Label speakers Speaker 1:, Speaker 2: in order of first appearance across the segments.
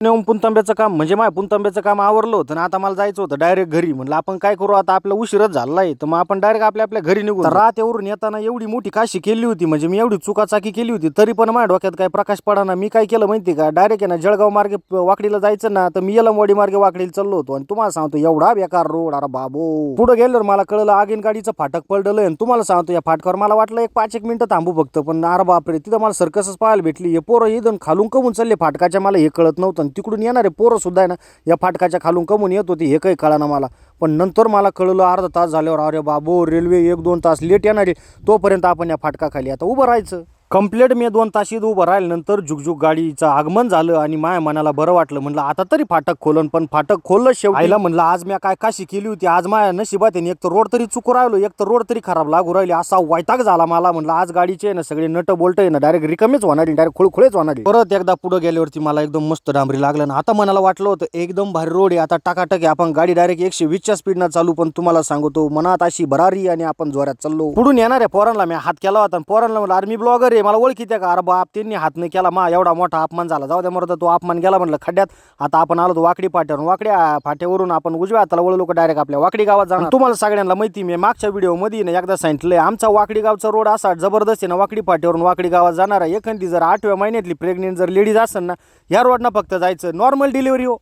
Speaker 1: नेऊन पुणतांब्याचं काम म्हणजे माझ्या पुणतांब्याचं काम आवरलं होतं ना, आता मला जायचं होतं डायरेक्ट घरी. म्हणलं आपण काय करू आता, आपला उशीरच झालाय तर मग आपण डायरेक्ट आपल्या घरी निघू. रात्यावरून येताना एवढी मोठी काशी केली होती, म्हणजे मी एवढी चुकाचाकी केली होती तरी पण माझ्या डोक्यात काय प्रकाश पडाना. मी काय केलं माहिती का, डायरेक्ट आहे ना जळगाव मार्गे वाकडीला जायचं ना, तर मी येलमवाडी मार्गे वाकडीला चाललो होतो. आणि तुम्हाला सांगतो एवढा बेकार रोड, अरे बाबो. पुढे गेल्यावर मला कळलं आगीन गाडीचं फाटक पडलं. आणि तुम्हाला सांगतो या फाटकावर मला वाटलं एक 5-1 मिनिटं थांबू फक्त, पण अरे बापरे तिथं मला सर्कसच पाहायला भेटली. हे पोरं इथून खालून कमून चालले फाटकाच्या, मला हे कळत नव्हतं. तिकडून येणारे पोरं सुद्धा आहे ना या फाटकाच्या खालून कमून येत होती, हे काही कळाना मला. पण नंतर मला कळलं अर्धा तास झाल्यावर, अरे बाबो रेल्वे 1-2 तास लेट येणार आहे, तोपर्यंत आपण या फाटकाखाली आता उभं राहायचं. कंप्लीट मी 2 तास इथं उभं राहिल्यानंतर जुगजुग गाडीचं आगमन झालं आणि माझ्या मनाला बरं वाटलं. म्हणलं आता तरी फाटक खोलन, पण फाटक खोललं शेवटी. आईला म्हणलं आज मी काय काशी केली होती, आज माझ्या नशिबात आहे एक तर रोड तरी चुकू राहिलो, एक तर रोड तरी खराब लागू राहिली. असा वैताग झाला मला. म्हणलं आज गाडीचे आहे ना सगळे नट बोल्ट आहे ना डायरेक्ट रिकामीच होणार, डायरेक्ट खुळखुळेच होणार. परत एकदा पुढे गेल्यावरती मला एकदम मस्त डांबरी लागलं ना, आता मनाला वाटलं होतं एकदम भारी रोड आहे, आता टाकाटक आहे, आपण गाडी डायरेक्ट 120च्या स्पीडनं चालू. पण तुम्हाला सांगतो मनात अशी भरारी आणि आपण जोरात चाललो. पुढून येणाऱ्या पोरांना मी हात केला होता, पोरांना म्हणलं अरे मी ब्लॉगर आहे, मला ओळखीत्या का. बाप त्यांनी हात नाही केला, मा एवढा मोठा अपमान झाला. जाऊ द्या मरता, तो अपमान गेला म्हणलं खड्ड्यात. आता आपण आलो वाकडी फाट्यावरून, वाकड्या फाट्यावरून आपण उजव्या हाताला वळलो का डायरेक्ट आपल्या वाकडी गावात जाणार. तुम्हाला सगळ्यांना माहिती, मी मागच्या व्हिडिओ मध्ये ना एकदा सांगितलंय आमचा वाकडी गावचा रोड असा जबरदस्त आहे ना, वाकडी फाट्यावरून वाकडी गावात जाणार आहे. एखादी जर 8व्या महिन्यातली प्रेग्नेंट जर लेडीज असेल ना, या रोडनं फक्त जायचं. नॉर्मल डिलिव्हरी हो,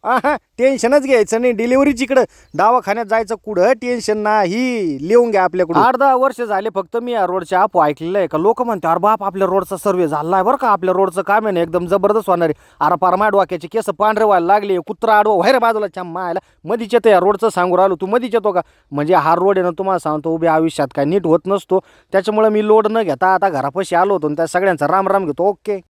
Speaker 1: टेन्शनच घ्यायचं नाही. डिलिव्हरीच इकडं दवाखान्यात जायचं, कुठं टेन्शन नाही, लिहून घ्या आपल्याकडून. 8-10 वर्ष झाले फक्त मी या रोडच्या अफवा ऐकलेलं आहे का, लोक म्हणते अरे बाप आपल्या रोडचा सर्वे झालाय बरं का, आपल्या रोडचं काम आहे ना एकदम जबरदस्त होणार आहे. अरे पारमा डोक्याचे केस पांढरे व्हायला लागले, कुत्रा आडवा व्हायला बाजूला चम्मायला मधीच येतं. या रोडचं सांगू राहिलो, तू मधीच येतो का. म्हणजे हा रोड आहे ना तुम्हाला सांगतो उभ्या आयुष्यात काय नीट होत नसतो. त्याच्यामुळे मी लोड न घेता आता घरापाशी आलो होतो, त्या सगळ्यांचा राम राम घेतो. ओके.